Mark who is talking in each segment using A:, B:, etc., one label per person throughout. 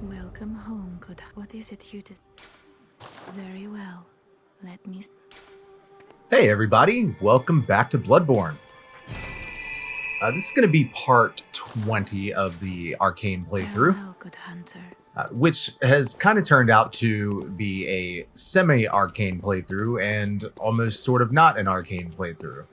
A: Welcome home, good. What is it you did? Very well. Let me.
B: Hey everybody, welcome back to Bloodborne. This is going to be part 20 of the Arcane playthrough,
A: Farewell, good hunter.
B: which has kind of turned out to be a semi-Arcane playthrough and almost sort of not an Arcane playthrough.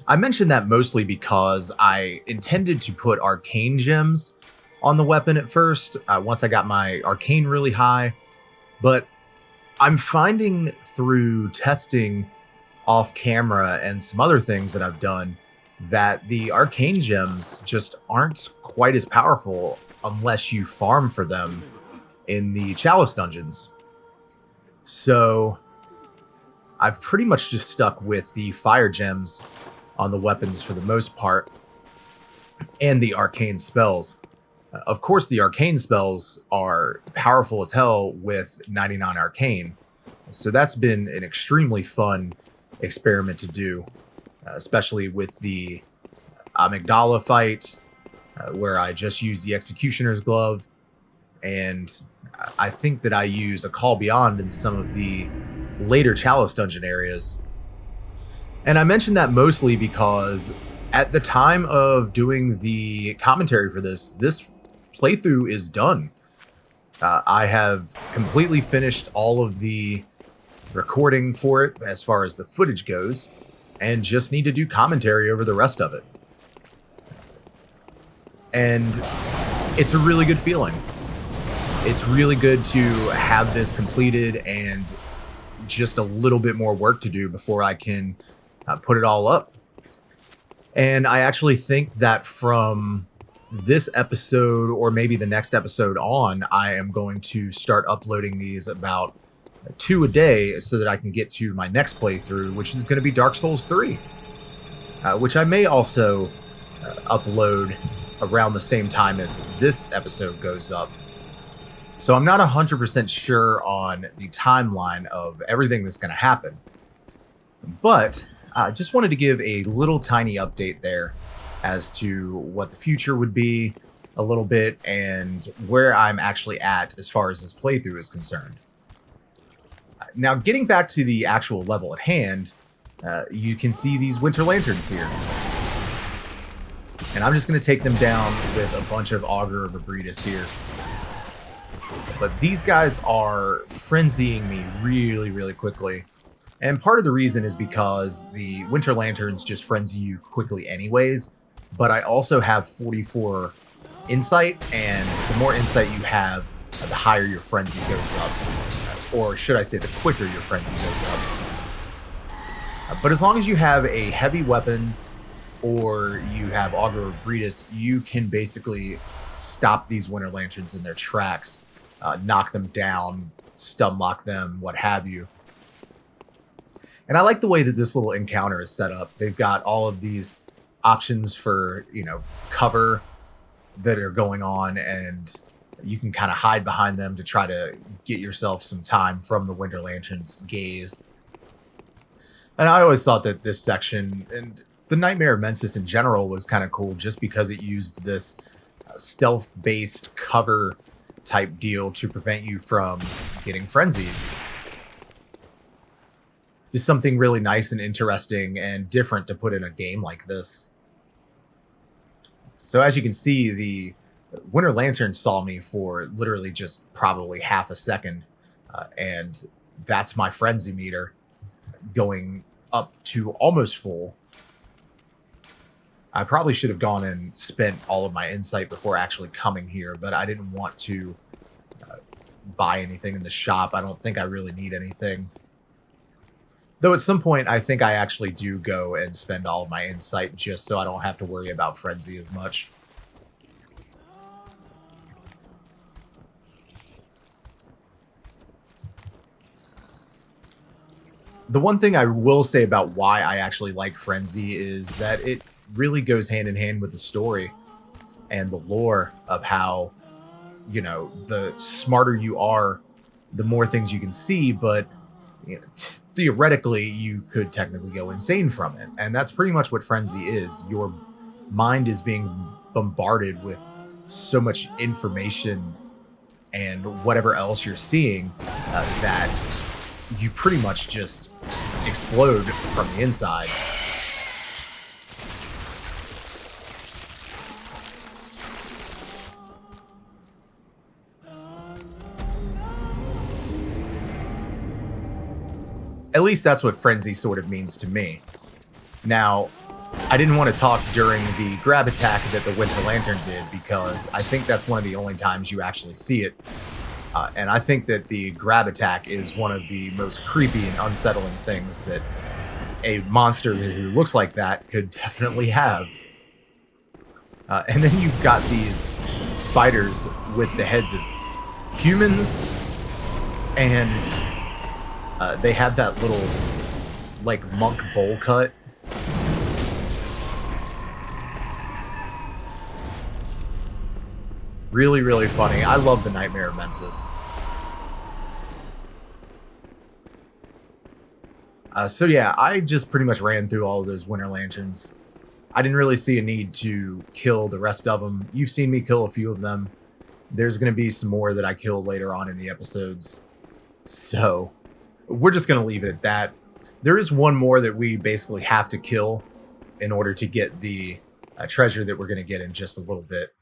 B: I mentioned that mostly because I intended to put Arcane gems on the weapon at first, once I got my Arcane really high, but I'm finding through testing off camera and some other things that I've done that the arcane gems just aren't quite as powerful unless you farm for them in the chalice dungeons. So I've pretty much just stuck with the fire gems on the weapons for the most part and the arcane spells. Of course, the arcane spells are powerful as hell with 99 arcane. So that's been an extremely fun experiment to do, especially with the amygdala fight, where I just use the executioner's glove, and I think that I use a call beyond in some of the later chalice dungeon areas. And I mention that mostly because at the time of doing the commentary for this playthrough is done. I have completely finished all of the recording for it as far as the footage goes, and just need to do commentary over the rest of it. And it's a really good feeling. It's really good to have this completed and just a little bit more work to do before I can put it all up. And I actually think that from this episode, or maybe the next episode on, I am going to start uploading these about 2 a day so that I can get to my next playthrough, which is going to be Dark Souls 3, which I may also upload around the same time as this episode goes up. So I'm not 100% sure on the timeline of everything that's going to happen, but I just wanted to give a little tiny update there as to what the future would be a little bit and where I'm actually at as far as this playthrough is concerned. Now, getting back to the actual level at hand, you can see these winter lanterns here. And I'm just going to take them down with a bunch of Augur of Abretus here. But these guys are frenzying me really, really quickly. And part of the reason is because the winter lanterns just frenzy you quickly anyways. But I also have 44 insight, and the more insight you have, the higher your frenzy goes up. Or should I say, the quicker your frenzy goes up. But as long as you have a heavy weapon or you have Augur of Breedis, you can basically stop these winter lanterns in their tracks, knock them down, stun lock them, what have you. And I like the way that this little encounter is set up. They've got all of these options for, cover that are going on, and you can kind of hide behind them to try to get yourself some time from the Winter Lantern's gaze. And I always thought that this section, and the Nightmare of Mensis in general, was kind of cool just because it used this stealth-based cover type deal to prevent you from getting frenzied. Just something really nice and interesting and different to put in a game like this. So as you can see, the Winter Lantern saw me for literally just probably half a second, and that's my frenzy meter going up to almost full. I probably should have gone and spent all of my insight before actually coming here, but I didn't want to buy anything in the shop. I don't think I really need anything. Though at some point, I think I actually do go and spend all of my insight just so I don't have to worry about frenzy as much. The one thing I will say about why I actually like frenzy is that it really goes hand in hand with the story and the lore of how, the smarter you are, the more things you can see, but theoretically, you could technically go insane from it. And that's pretty much what frenzy is. Your mind is being bombarded with so much information and whatever else you're seeing that you pretty much just explode from the inside. At least that's what frenzy sort of means to me. Now, I didn't want to talk during the grab attack that the Winter Lantern did because I think that's one of the only times you actually see it. And I think that the grab attack is one of the most creepy and unsettling things that a monster who looks like that could definitely have. And then you've got these spiders with the heads of humans, and they have that little, like, monk bowl cut. Really, really funny. I love the Nightmare of Mensis. So yeah, I just pretty much ran through all of those Winter Lanterns. I didn't really see a need to kill the rest of them. You've seen me kill a few of them. There's going to be some more that I kill later on in the episodes. So we're just going to leave it at that. There is one more that we basically have to kill in order to get the treasure that we're going to get in just a little bit.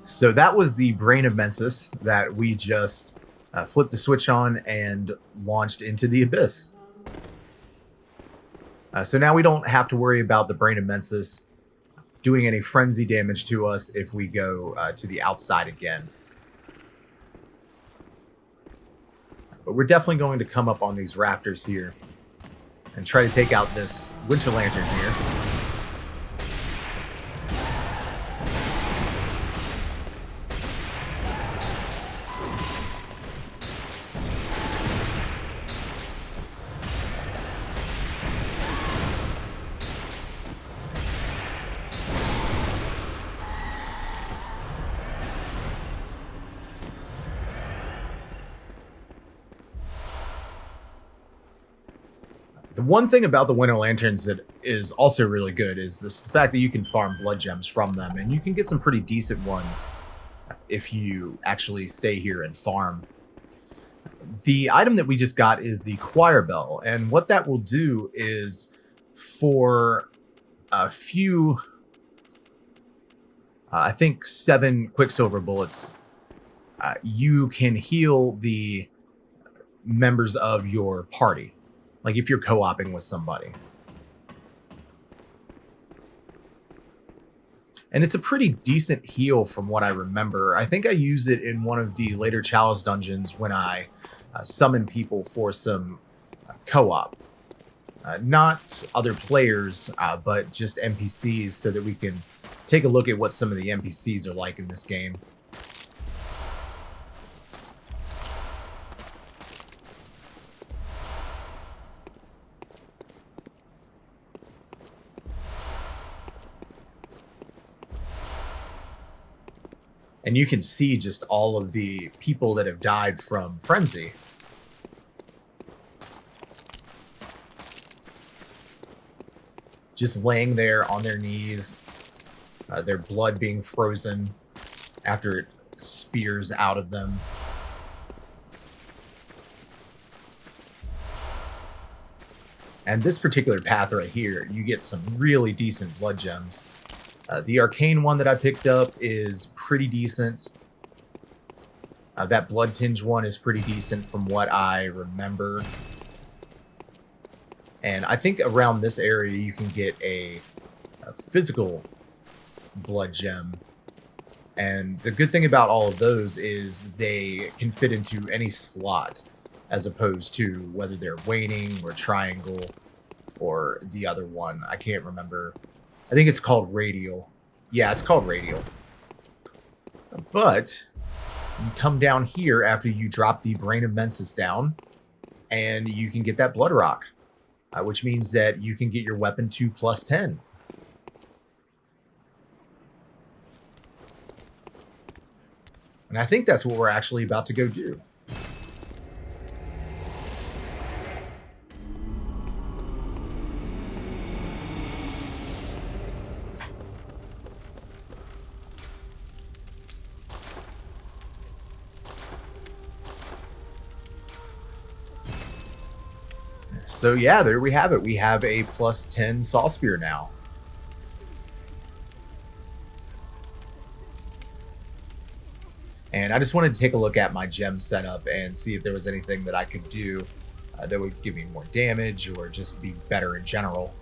B: So that was the Brain of Mensis that we just flipped the switch on and launched into the abyss. So now we don't have to worry about the Brain of Mensis doing any frenzy damage to us if we go to the outside again. But we're definitely going to come up on these rafters here and try to take out this Winter Lantern here. The one thing about the Winter Lanterns that is also really good is the fact that you can farm blood gems from them, and you can get some pretty decent ones if you actually stay here and farm. The item that we just got is the Choir Bell, and what that will do is for a few, I think 7 Quicksilver bullets, you can heal the members of your party. Like if you're co-oping with somebody. And it's a pretty decent heal from what I remember. I think I used it in one of the later Chalice dungeons when I summoned people for some co-op. Not other players, but just NPCs so that we can take a look at what some of the NPCs are like in this game. And you can see just all of the people that have died from frenzy. Just laying there on their knees, their blood being frozen after it spears out of them. And this particular path right here, you get some really decent blood gems. The arcane one that I picked up is pretty decent. That blood tinge one is pretty decent from what I remember. And I think around this area you can get a physical blood gem. And the good thing about all of those is they can fit into any slot, as opposed to whether they're waning or triangle or the other one. I can't remember. I think it's called radial. Yeah, it's called radial. But you come down here after you drop the Brain of Mensis down, and you can get that blood rock. which means that you can get your weapon to +10. And I think that's what we're actually about to go do. So yeah, there we have it. We have a +10 Saw Spear now. And I just wanted to take a look at my gem setup and see if there was anything that I could do that would give me more damage or just be better in general.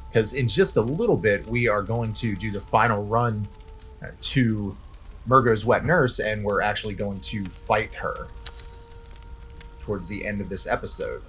B: Because in just a little bit, we are going to do the final run to Murgo's wet nurse, and we're actually going to fight her towards the end of this episode.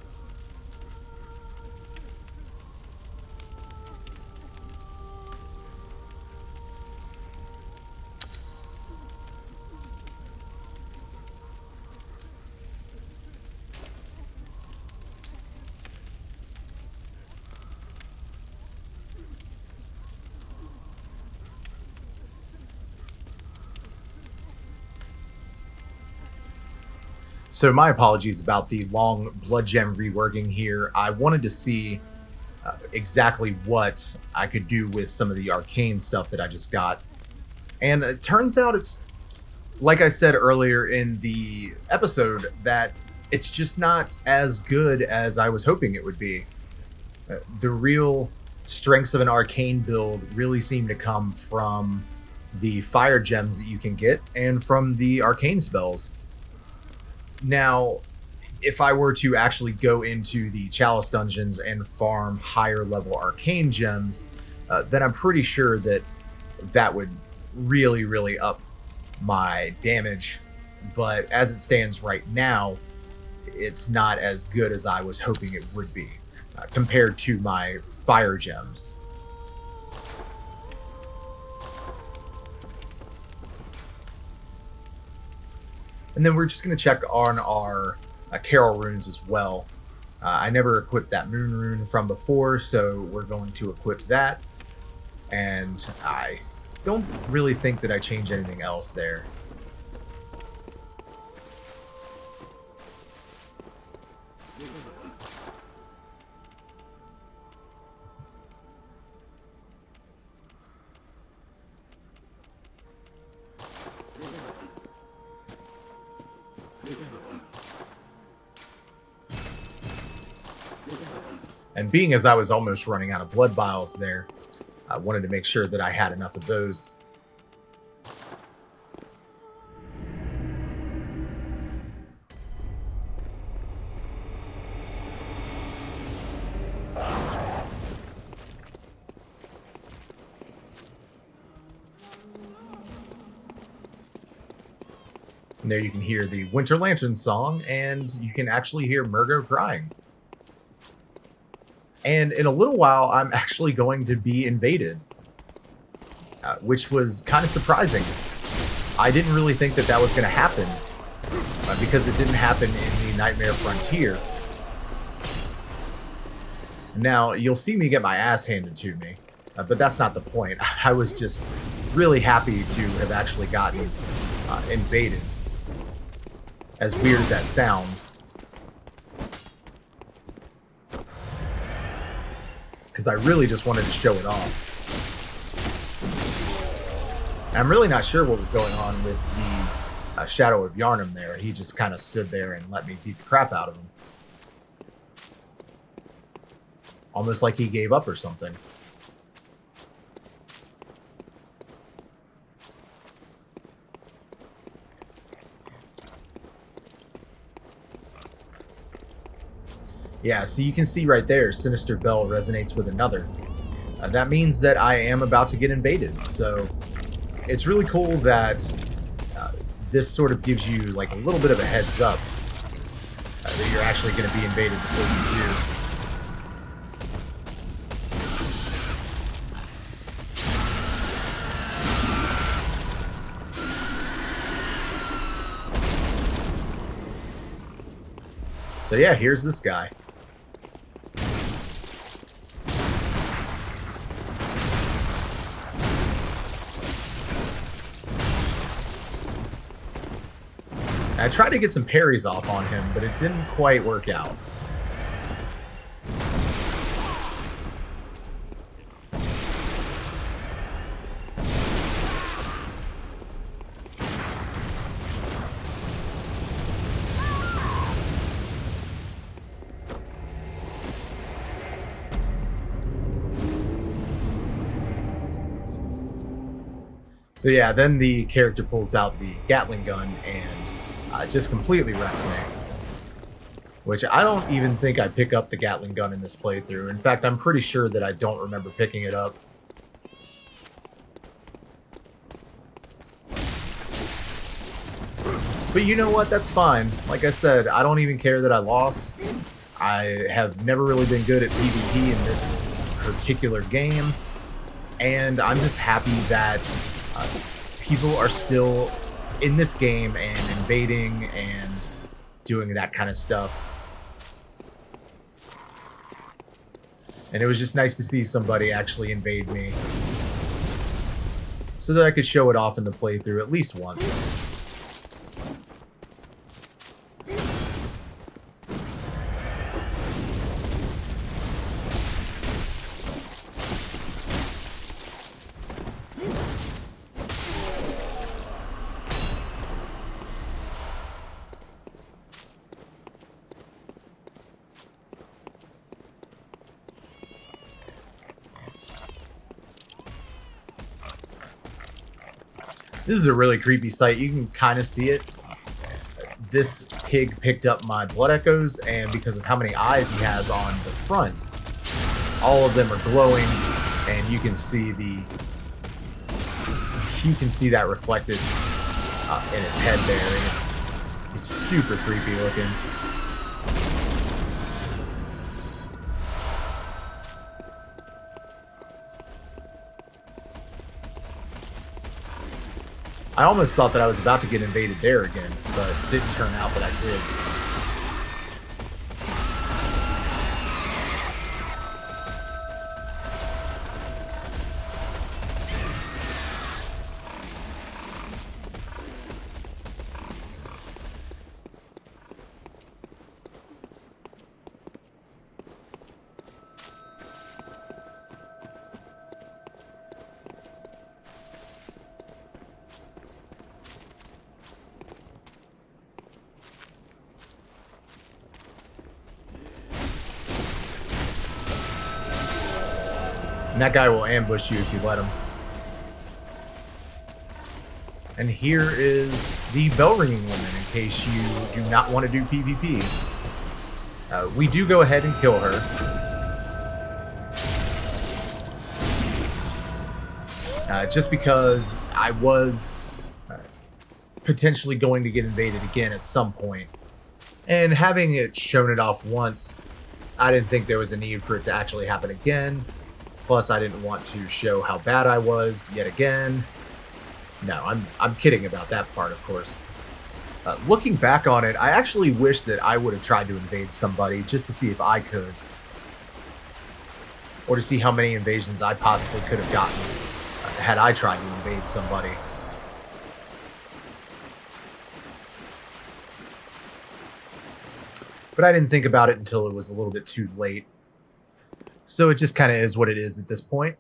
B: So my apologies about the long blood gem reworking here. I wanted to see exactly what I could do with some of the arcane stuff that I just got. And it turns out it's, like I said earlier in the episode, that it's just not as good as I was hoping it would be. The real strengths of an arcane build really seem to come from the fire gems that you can get and from the arcane spells. Now, if I were to actually go into the Chalice dungeons and farm higher level arcane gems, then I'm pretty sure that that would really, really up my damage. But as it stands right now, it's not as good as I was hoping it would be compared to my fire gems. And then we're just going to check on our Carol runes as well. I never equipped that moon rune from before, so we're going to equip that. And I don't really think that I changed anything else there. And being as I was almost running out of blood vials there, I wanted to make sure that I had enough of those. And there you can hear the Winter Lantern song, and you can actually hear Murgo crying. And in a little while, I'm actually going to be invaded, which was kind of surprising. I didn't really think that that was going to happen, because it didn't happen in the Nightmare Frontier. Now, you'll see me get my ass handed to me, but that's not the point. I was just really happy to have actually gotten invaded, as weird as that sounds. Because I really just wanted to show it off. And I'm really not sure what was going on with the Shadow of Yharnam there. He just kind of stood there and let me beat the crap out of him. Almost like he gave up or something. Yeah, so you can see right there, Sinister Bell resonates with another. That means that I am about to get invaded. So it's really cool that this sort of gives you like a little bit of a heads up that you're actually going to be invaded before you do. So yeah, here's this guy. I tried to get some parries off on him, but it didn't quite work out. So yeah, then the character pulls out the Gatling gun and just completely wrecks me. Which I don't even think I pick up the Gatling gun in this playthrough. In fact, I'm pretty sure that I don't remember picking it up. But you know what? That's fine. Like I said, I don't even care that I lost. I have never really been good at PvP in this particular game. And I'm just happy that people are still in this game and invading and doing that kind of stuff. And it was just nice to see somebody actually invade me, so that I could show it off in the playthrough at least once. This is a really creepy sight. You can kind of see it. This pig picked up my blood echoes, and because of how many eyes he has on the front, all of them are glowing, and you can see that reflected in his head there, and it's super creepy looking. I almost thought that I was about to get invaded there again, but it didn't turn out that I did. And that guy will ambush you if you let him. And here is the bell ringing woman, in case you do not want to do PvP. We do go ahead and kill her. Just because I was potentially going to get invaded again at some point. And having it shown it off once, I didn't think there was a need for it to actually happen again. Plus, I didn't want to show how bad I was yet again. No, I'm kidding about that part, of course. Looking back on it, I actually wish that I would have tried to invade somebody just to see if I could. Or to see how many invasions I possibly could have gotten had I tried to invade somebody. But I didn't think about it until it was a little bit too late. So it just kind of is what it is at this point.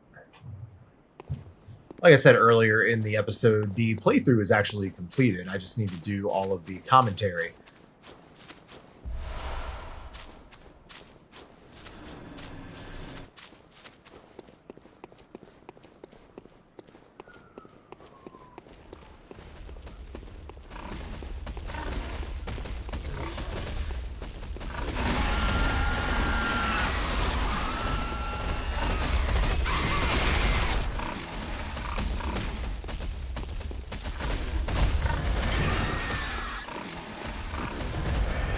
B: Like I said earlier in the episode, the playthrough is actually completed. I just need to do all of the commentary.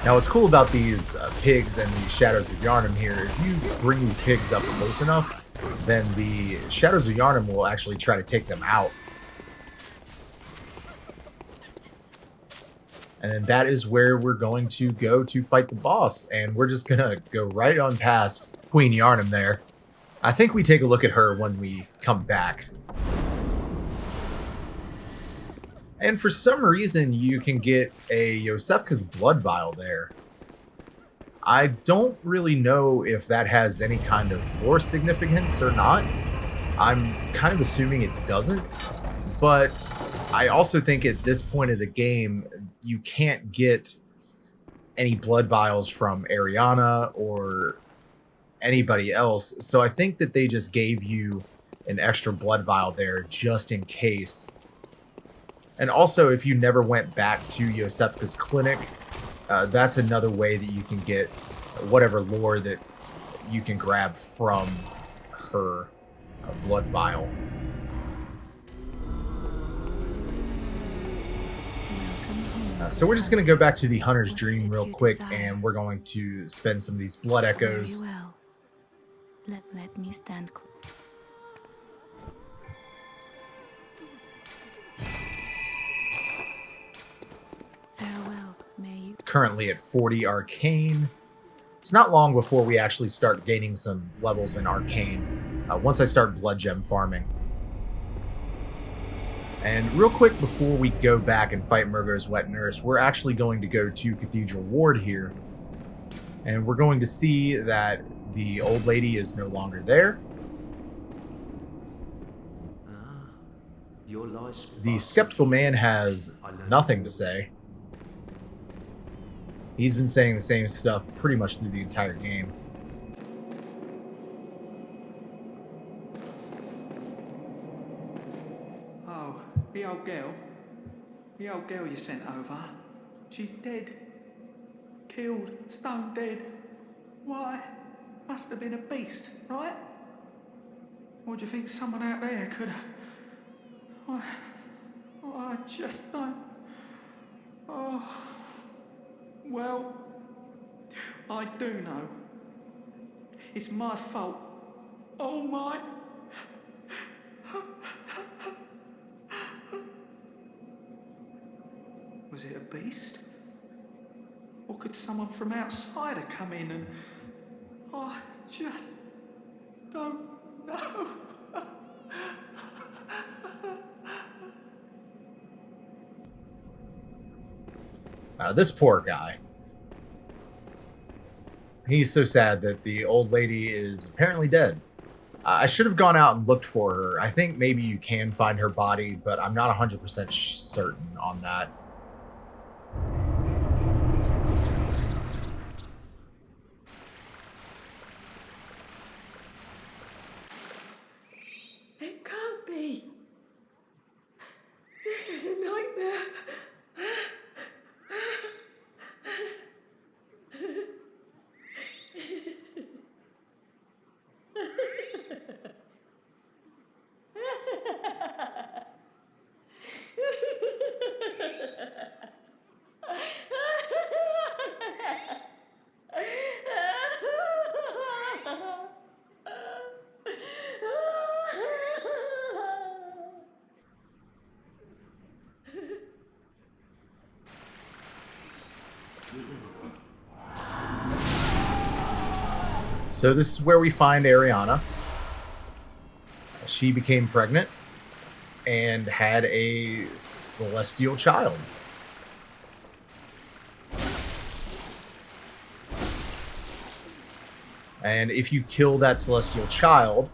B: Now, what's cool about these pigs and the Shadows of Yharnam here, if you bring these pigs up close enough, then the Shadows of Yharnam will actually try to take them out. And then that is where we're going to go to fight the boss. And we're just going to go right on past Queen Yarnum there. I think we take a look at her when we come back. And for some reason, you can get a Yosefka's blood vial there. I don't really know if that has any kind of lore significance or not. I'm kind of assuming it doesn't. But I also think at this point of the game, you can't get any blood vials from Ariana or anybody else. So I think that they just gave you an extra blood vial there just in case. And also, if you never went back to Yosefka's clinic, that's another way that you can get whatever lore that you can grab from her blood vial. So we're just going to go back to the Hunter's Dream real quick, and we're going to spend some of these blood echoes.
A: Very well. Let me stand close. Farewell, may you.
B: Currently at 40 Arcane. It's not long before we actually start gaining some levels in Arcane, once I start Blood Gem farming. And real quick before we go back and fight Murgo's Wet Nurse, we're actually going to go to Cathedral Ward here. And we're going to see that the old lady is no longer there. The skeptical man has nothing to say. He's been saying the same stuff pretty much through the entire game.
C: Oh, the old girl you sent over, she's dead. Killed, stone dead. Why? Must have been a beast, right? Or do you think someone out there could have... I just don't... Oh... Well... I do know. It's my fault. Oh my... Was it a beast? Or could someone from outside have come in and... I just don't know.
B: This poor guy. He's so sad that the old lady is apparently dead. I should have gone out and looked for her. I think maybe you can find her body, but I'm not 100% certain on that.
D: It can't be. This is a nightmare.
B: So this is where we find Ariana. She became pregnant and had a celestial child. And if you kill that celestial child,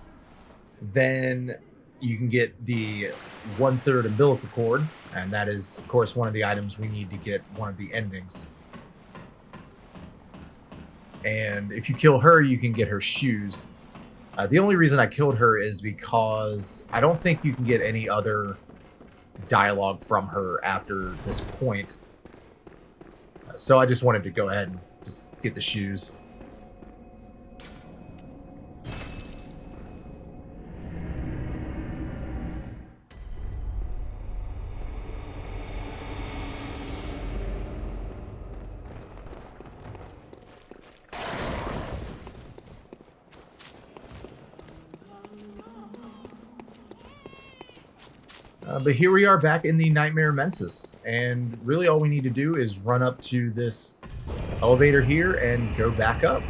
B: then you can get the 1/3 umbilical cord, and that is, of course, one of the items we need to get one of the endings. And if you kill her, you can get her shoes. The only reason I killed her is because I don't think you can get any other dialogue from her after this point. So I just wanted to go ahead and just get the shoes. But here we are back in the Nightmare Mensis, and really all we need to do is run up to this elevator here and go back up.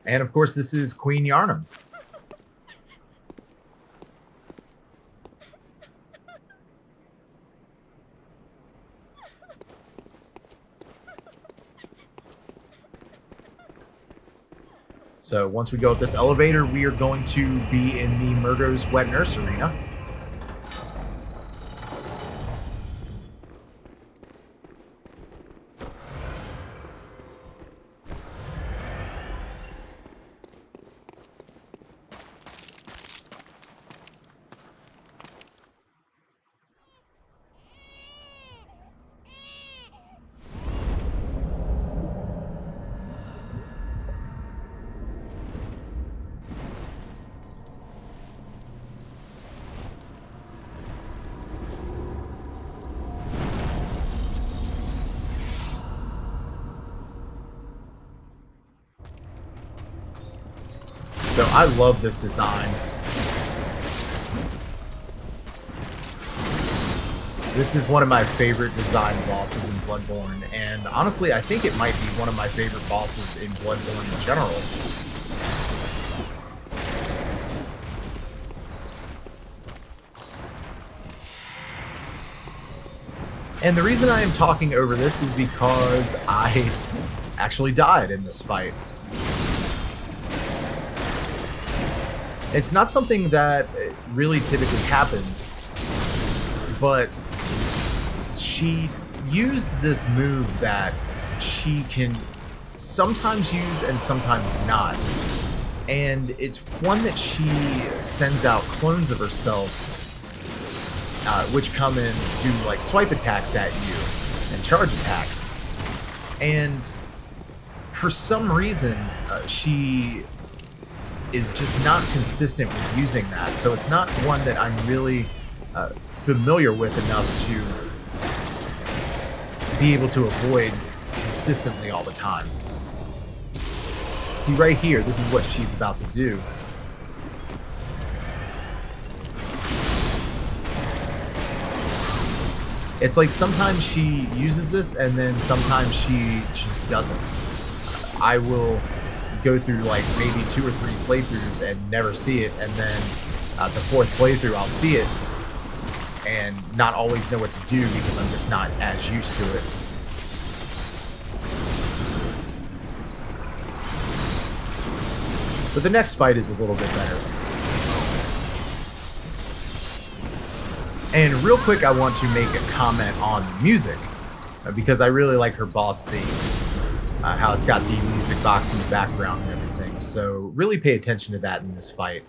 B: And of course, this is Queen Yarnum. So once we go up this elevator, we are going to be in the Murgo's Wet Nurse Arena. So I love this design. This is one of my favorite design bosses in Bloodborne, and honestly, I think it might be one of my favorite bosses in Bloodborne in general. And the reason I am talking over this is because I actually died in this fight. It's not something that really typically happens, but she used this move that she can sometimes use and sometimes not. And it's one that she sends out clones of herself, which come and do like swipe attacks at you and charge attacks. And for some reason, she is just not consistent with using that, so it's not one that I'm really familiar with enough to be able to avoid consistently all the time. See right here, this is what she's about to do. It's like sometimes she uses this and then sometimes she just doesn't. I will go through like maybe 2 or 3 playthroughs and never see it, and then the 4th playthrough I'll see it and not always know what to do because I'm just not as used to it. But the next fight is a little bit better. And real quick, I want to make a comment on the music because I really like her boss theme. How it's got the music box in the background and everything. So really pay attention to that in this fight.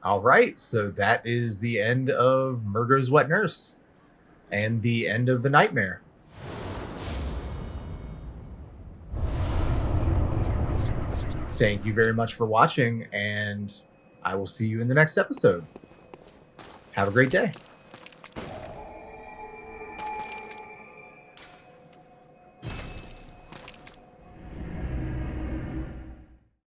B: All right, so that is the end of Murgo's Wet Nurse and the end of the nightmare. Thank you very much for watching, and I will see you in the next episode. Have a great day.